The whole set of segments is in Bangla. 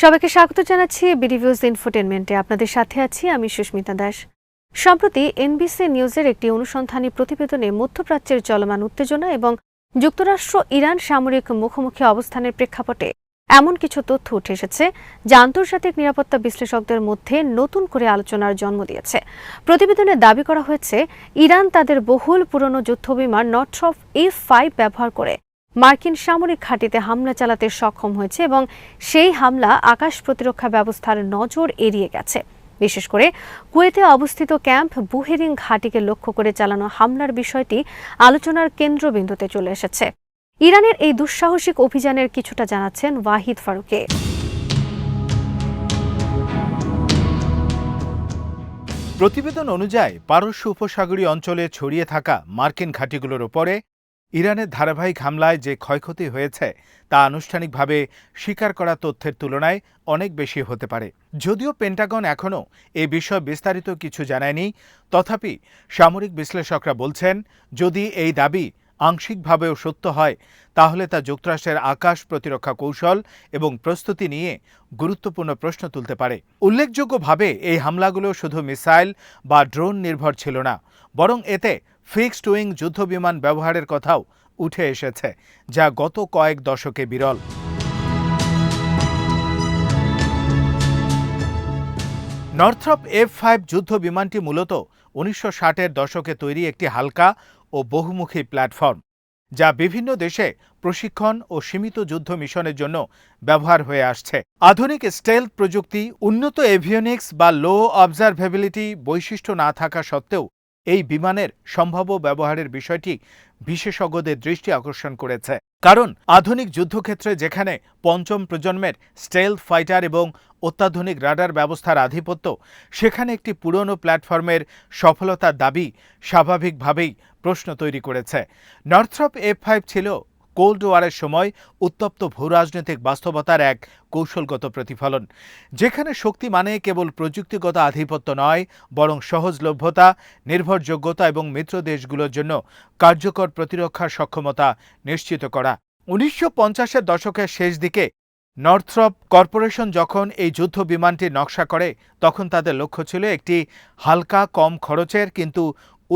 সবাইকে স্বাগত জানাচ্ছি বিডিভিউজ ইনফোটেনমেন্টে। আপনাদের সাথে আছি আমি সুস্মিতা দাস। সম্প্রতি এনবিসি নিউজের একটি অনুসন্ধানী প্রতিবেদনে মধ্যপ্রাচ্যের চলমান উত্তেজনা এবং যুক্তরাষ্ট্র ইরান সামরিক মুখোমুখি অবস্থানের প্রেক্ষাপটে এমন কিছু তথ্য উঠে এসেছে যা আন্তর্জাতিক নিরাপত্তা বিশ্লেষকদের মধ্যে নতুন করে আলোচনার জন্ম দিয়েছে। প্রতিবেদনে দাবি করা হয়েছে, ইরান তাদের বহুল পুরনো যুদ্ধবিমান নর্থ্রপ F-5 ব্যবহার করে মার্কিন সামরিক ঘাঁটিতে হামলা চালাতে সক্ষম হয়েছে এবং সেই হামলা আকাশ প্রতিরক্ষা ব্যবস্থার নজর এড়িয়ে গেছে। বিশেষ করে কুয়েতে অবস্থিত ক্যাম্প বুহেরিং ঘাঁটিকে লক্ষ্য করে চালানো হামলার বিষয়টি আলোচনার কেন্দ্রবিন্দুতে চলে এসেছে। ইরানের এই দুঃসাহসিক অভিযানের কিছুটা জানাচ্ছেন ওয়াহিদ ফারুকে। প্রতিবেদন অনুযায়ী পারস্য উপসাগরীয় অঞ্চলে ছড়িয়ে থাকা মার্কিন ঘাঁটিগুলোর উপরে ইরানের ধারাবাহিক হামলায় যে ক্ষয়ক্ষতি হয়েছে তা আনুষ্ঠানিকভাবে স্বীকার করা তথ্যের তুলনায় অনেক বেশি হতে পারে। যদিও পেন্টাগন এখনও এ বিষয়ে বিস্তারিত কিছু জানায়নি, তথাপি সামরিক বিশ্লেষকরা বলছেন, যদি এই দাবি আংশিকভাবেও সত্য হয় তাহলে তা যুক্তরাষ্ট্রের আকাশ প্রতিরক্ষা কৌশল এবং প্রস্তুতি নিয়ে গুরুত্বপূর্ণ প্রশ্ন তুলতে পারে। উল্লেখযোগ্যভাবে এই হামলাগুলো শুধু মিসাইল বা ড্রোন নির্ভর ছিল না, বরং এতে ফিক্সড উইং যুদ্ধবিমান ব্যবহারের কথাও উঠে এসেছে, যা গত কয়েক দশকে বিরল। নর্থ্রপ F-5 যুদ্ধ বিমানটি মূলত 1960-এর দশকে তৈরি একটি হালকা ও বহুমুখী প্ল্যাটফর্ম, যা বিভিন্ন দেশে প্রশিক্ষণ ও সীমিত যুদ্ধ মিশনের জন্য ব্যবহার হয়ে আসছে। আধুনিক স্টেলথ প্রযুক্তি, উন্নত এভিওনিক্স বা লো অবজারভেবিলিটি বৈশিষ্ট্য না থাকা সত্ত্বেও এই বিমানের সম্ভাব্য ব্যবহারের বিষয়টি বিশেষজ্ঞদের দৃষ্টি আকর্ষণ করেছে। কারণ আধুনিক যুদ্ধক্ষেত্রে যেখানে পঞ্চম প্রজন্মের স্টেলথ ফাইটার এবং অত্যাধুনিক রাডার ব্যবস্থার আধিপত্য, সেখানে একটি পুরনো প্ল্যাটফর্মের সফলতার দাবি স্বাভাবিকভাবেই প্রশ্ন তৈরি করেছে। নর্থ্রপ F-5 ছিল কোল্ড ওয়ারের সময় উত্তপ্ত ভূরাজনৈতিক বাস্তবতার এক কৌশলগত প্রতিফলন, যেখানে শক্তি মানে কেবল প্রযুক্তিগত আধিপত্য নয়, বরং সহজলভ্যতা, নির্ভরযোগ্যতা এবং মিত্র দেশগুলোর জন্য কার্যকর প্রতিরক্ষার সক্ষমতা নিশ্চিত করা। 1950-এর দশকের শেষ দিকে নর্থ্রপ কর্পোরেশন যখন এই যুদ্ধ বিমানটি নকশা করে, তখন তাদের লক্ষ্য ছিল একটি হালকা, কম খরচের কিন্তু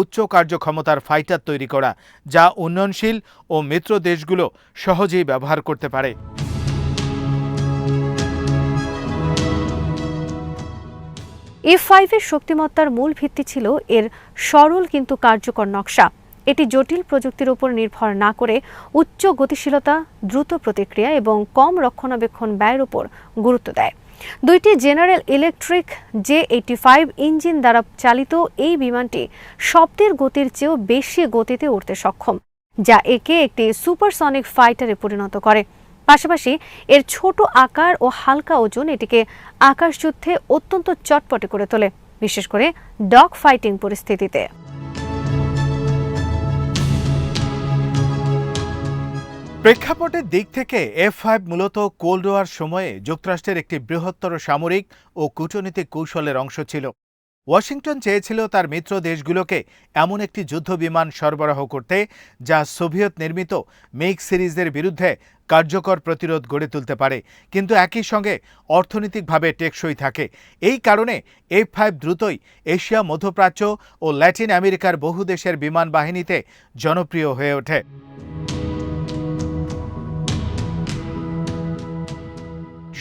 উচ্চ কার্যক্ষমতার ফাইটার তৈরি করা, যা উন্নয়নশীল ও মিত্র দেশগুলো সহজেই ব্যবহার করতে পারে। F-5 এর শক্তিমত্তার মূল ভিত্তি ছিল এর সরল কিন্তু কার্যকর নকশা। এটি জটিল প্রযুক্তির উপর নির্ভর না করে উচ্চ গতিশীলতা, দ্রুত প্রতিক্রিয়া এবং কম রক্ষণাবেক্ষণ ব্যয়ের উপর গুরুত্ব দেয়। দুইটি জেনারেল ইলেকট্রিক J-85 ইঞ্জিন দ্বারা চালিত এই বিমানটি শব্দের গতির চেয়েও বেশি গতিতে উড়তে সক্ষম, যা একে একটি সুপারসনিক ফাইটারে পরিণত করে। পাশাপাশি এর ছোট আকার ও হালকা ওজন এটিকে আকাশযুদ্ধে অত্যন্ত চটপটে করে তোলে, বিশেষ করে ডগ ফাইটিং পরিস্থিতিতে। প্রেক্ষাপটের দিক থেকে F-5 মূলত কোল্ড ওয়ার সময়ে যুক্তরাষ্ট্রের একটি বৃহত্তর সামরিক ও কূটনৈতিক কৌশলের অংশ ছিল। ওয়াশিংটন চেয়েছিল তার মিত্র দেশগুলোকে এমন একটি যুদ্ধবিমান সরবরাহ করতে যা সোভিয়েত নির্মিত মেক সিরিজের বিরুদ্ধে কার্যকর প্রতিরোধ গড়ে তুলতে পারে, কিন্তু একই সঙ্গে অর্থনৈতিকভাবে টেকসই থাকে। এই কারণে F-5 দ্রুতই এশিয়া, মধ্যপ্রাচ্য ও ল্যাটিন আমেরিকার বহু দেশের বিমান বাহিনীতে জনপ্রিয় হয়ে ওঠে।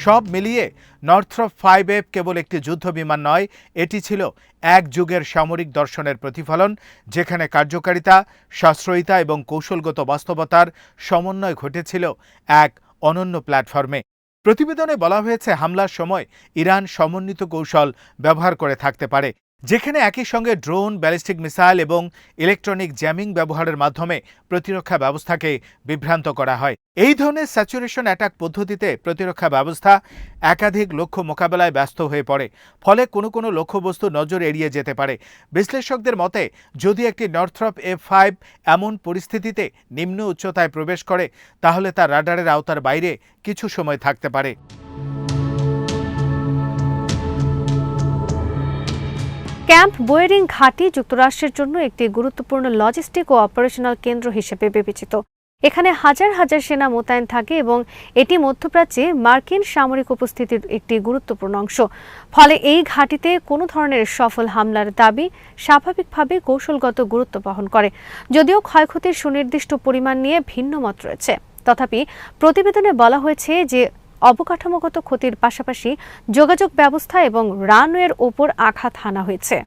সব মিলিয়ে নর্থ্রপ 5F কেবল একটি যুদ্ধ বিমান নয়, এটি ছিল এক যুগের সামরিক দর্শনের প্রতিফলন, যেখানে কার্যকারিতা, সাশ্রয়িতা এবং কৌশলগত বাস্তবতার সমন্বয় ঘটেছিল এক অনন্য প্ল্যাটফর্মে। প্রতিবেদনে বলা হয়েছে, হামলার সময় ইরান সমন্বিত কৌশল ব্যবহার করে থাকতে পারে, যেখানে একই সঙ্গে ড্রোন, ব্যালিস্টিক মিসাইল এবং ইলেকট্রনিক জ্যামিং ব্যবহারের মাধ্যমে প্রতিরক্ষা ব্যবস্থাকে বিভ্রান্ত করা হয়। এই ধরনের স্যাচুরেশন অ্যাটাক পদ্ধতিতে প্রতিরক্ষা ব্যবস্থা একাধিক লক্ষ্য মোকাবেলায় ব্যস্ত হয়ে পড়ে, ফলে কোনো কোনো লক্ষ্যবস্তু নজর এড়িয়ে যেতে পারে। বিশ্লেষকদের মতে, যদি একটি নর্থ্রপ F-5 এমন পরিস্থিতিতে নিম্ন উচ্চতায় প্রবেশ করে, তাহলে তা রাডারের আওতার বাইরে কিছু সময় থাকতে পারে। ক্যাম্প বুহেরিং ঘাঁটি যুক্তরাষ্ট্রের জন্য একটি গুরুত্বপূর্ণ লজিস্টিক ও অপারেশনাল কেন্দ্র হিসেবে বিবেচিত। এখানে হাজার হাজার সেনা মোতায়েন থাকে এবং এটি মধ্যপ্রাচ্যে মার্কিন সামরিক উপস্থিতির একটি গুরুত্বপূর্ণ অংশ। ফলে এই ঘাঁটিতে কোনো ধরনের সফল হামলার দাবি স্বাভাবিকভাবে কৌশলগত গুরুত্ব বহন করে। যদিও ক্ষয়ক্ষতির সুনির্দিষ্ট পরিমাণ নিয়ে ভিন্ন মত রয়েছে, তথাপি প্রতিবেদনে বলা হয়েছে যে অবকাঠামোগত ক্ষতির পাশাপাশি যোগাযোগ ব্যবস্থা এবং রানওয়ের ওপর আঘাত হানা হয়েছে।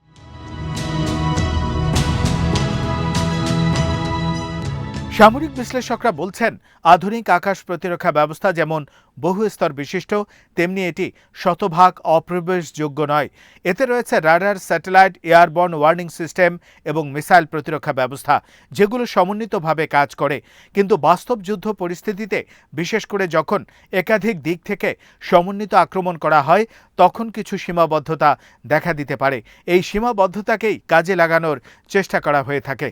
সামরিক বিশ্লেষকরা বলছেন, আধুনিক আকাশ প্রতিরক্ষা ব্যবস্থা যেমন বহু স্তর বিশিষ্ট, তেমনি এটি শতভাগ অপ্রবেশযোগ্য নয়। এতে রয়েছে radar, satellite, airborne warning system এবং মিসাইল প্রতিরক্ষা ব্যবস্থা, যেগুলো সমন্বিতভাবে কাজ করে। কিন্তু বাস্তব যুদ্ধ পরিস্থিতিতে, বিশেষ করে যখন একাধিক দিক থেকে সমন্বিত আক্রমণ করা হয়, তখন কিছু সীমাবদ্ধতা দেখা দিতে পারে। এই সীমাবদ্ধতাকেই কাজে লাগানোর চেষ্টা করা হয়ে থাকে।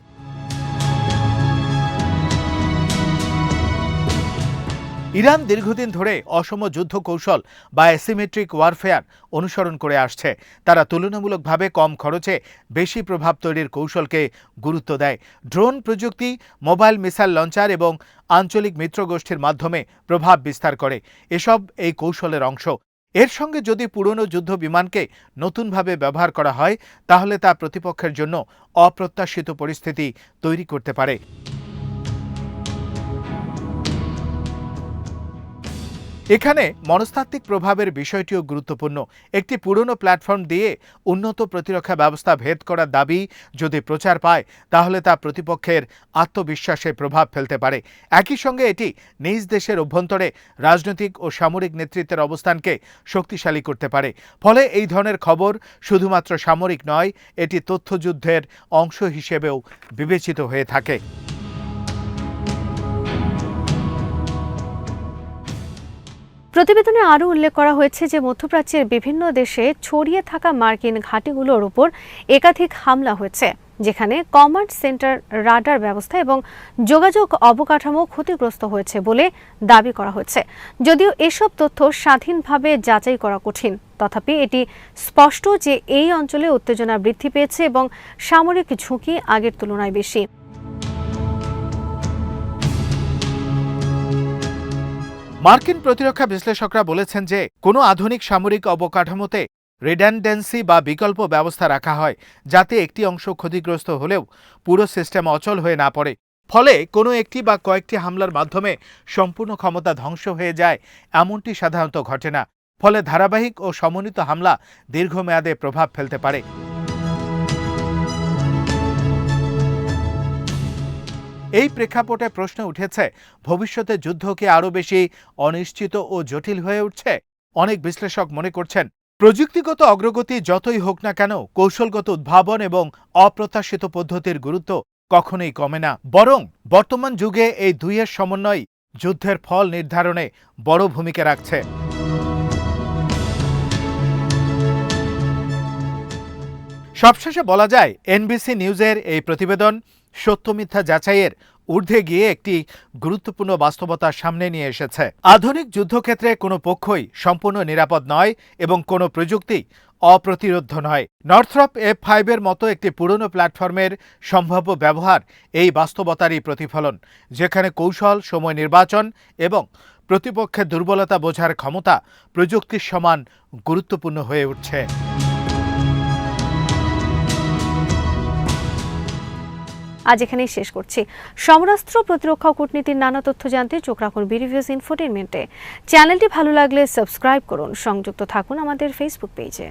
ইরান দীর্ঘদিন ধরে অসম যুদ্ধ কৌশল বা অ্যাসিমেট্রিক ওয়ারফেয়ার অনুসরণ করে আসছে। তারা তুলনামূলকভাবে কম খরচে বেশি প্রভাব তৈরির কৌশলকে গুরুত্ব দেয়। ড্রোন প্রযুক্তি, মোবাইল মিসাইল লঞ্চার এবং আঞ্চলিক মিত্রগোষ্ঠীর মাধ্যমে প্রভাব বিস্তার করে। এসব এই কৌশলের অংশ। এর সঙ্গে যদি পুরনো যুদ্ধ বিমানকে নতুনভাবে ব্যবহার করা হয়, তাহলে তা প্রতিপক্ষের জন্য অপ্রত্যাশিত পরিস্থিতি তৈরি করতে পারে। এখানে মনস্তাত্ত্বিক প্রভাবের বিষয়টিও গুরুত্বপূর্ণ। একটি পুরনো প্ল্যাটফর্ম দিয়ে উন্নত প্রতিরক্ষা ব্যবস্থা ভেদ করার দাবি যদি প্রচার পায়, তাহলে তা প্রতিপক্ষের আত্মবিশ্বাসে প্রভাব ফেলতে পারে। একই সঙ্গে এটি নিজ দেশের অভ্যন্তরে রাজনৈতিক ও সামরিক নেতৃত্বের অবস্থানকে শক্তিশালী করতে পারে। ফলে এই ধরনের খবর শুধুমাত্র সামরিক নয়, এটি তথ্যযুদ্ধের অংশ হিসেবেও বিবেচিত হয়ে থাকে। প্রতিবেদনে আরও উল্লেখ করা হয়েছে যে মধ্যপ্রাচ্যের বিভিন্ন দেশে ছড়িয়ে থাকা মার্কিন ঘাঁটিগুলোর উপর একাধিক হামলা হয়েছে, যেখানে কমান্ড সেন্টার, রাডার ব্যবস্থা এবং যোগাযোগ অবকাঠামো ক্ষতিগ্রস্ত হয়েছে বলে দাবি করা হয়েছে। যদিও এসব তথ্য স্বাধীনভাবে যাচাই করা কঠিন, তথাপি এটি স্পষ্ট যে এই অঞ্চলে উত্তেজনা বৃদ্ধি পেয়েছে এবং সামরিক ঝুঁকি আগের তুলনায় বেশি। মার্কিন প্রতিরক্ষা বিশ্লেষকরা বলেছেন যে কোনো আধুনিক সামরিক অবকাঠামোতে রিডান্ডেন্সি বা বিকল্প ব্যবস্থা রাখা হয়, যাতে একটি অংশ ক্ষতিগ্রস্ত হলেও পুরো সিস্টেম অচল হয়ে না পড়ে। ফলে কোনো একটি বা কয়েকটি হামলার মাধ্যমে সম্পূর্ণ ক্ষমতা ধ্বংস হয়ে যায়, এমনটি সাধারণত ঘটে না। ফলে ধারাবাহিক ও সমন্বিত হামলা দীর্ঘমেয়াদে প্রভাব ফেলতে পারে। এই প্রেক্ষাপটে প্রশ্ন উঠেছে, ভবিষ্যতে যুদ্ধ কি আরও বেশি অনিশ্চিত ও জটিল হয়ে উঠছে? অনেক বিশ্লেষক মনে করছেন, প্রযুক্তিগত অগ্রগতি যতই হোক না কেন, কৌশলগত উদ্ভাবন এবং অপ্রত্যাশিত পদ্ধতির গুরুত্ব কখনোই কমে না। বরং বর্তমান যুগে এই দুইয়ের সমন্বয় যুদ্ধের ফল নির্ধারণে বড় ভূমিকা রাখছে। সবশেষে বলা যায়, এনবিসি নিউজের এই প্রতিবেদন সত্য মিথ্যা যাচাইয়ের ঊর্ধ্বে গিয়ে একটি গুরুত্বপূর্ণ বাস্তবতার সামনে নিয়ে এসেছে। আধুনিক যুদ্ধক্ষেত্রে কোনো পক্ষই সম্পূর্ণ নিরাপদ নয় এবং কোনো প্রযুক্তি অপ্রতিরোধ্য নয়। নর্থ্রপ F-5 এর মতো একটি পুরনো প্ল্যাটফর্মের সম্ভাব্য ব্যবহার এই বাস্তবতারই প্রতিফলন, যেখানে কৌশল, সময় নির্বাচন এবং প্রতিপক্ষের দুর্বলতা বোঝার ক্ষমতা প্রযুক্তির সমান গুরুত্বপূর্ণ হয়ে উঠছে। আজ এখানেই শেষ করছি। সমরাস্ত্র, প্রতিরক্ষা ও কূটনীতির নানা তথ্য জানতে চোখ রাখুন বিডিভিউজ ইনফোটেইনমেন্টে। চ্যানেলটি ভালো লাগলে সাবস্ক্রাইব করুন, সংযুক্ত থাকুন আমাদের ফেসবুক পেজে।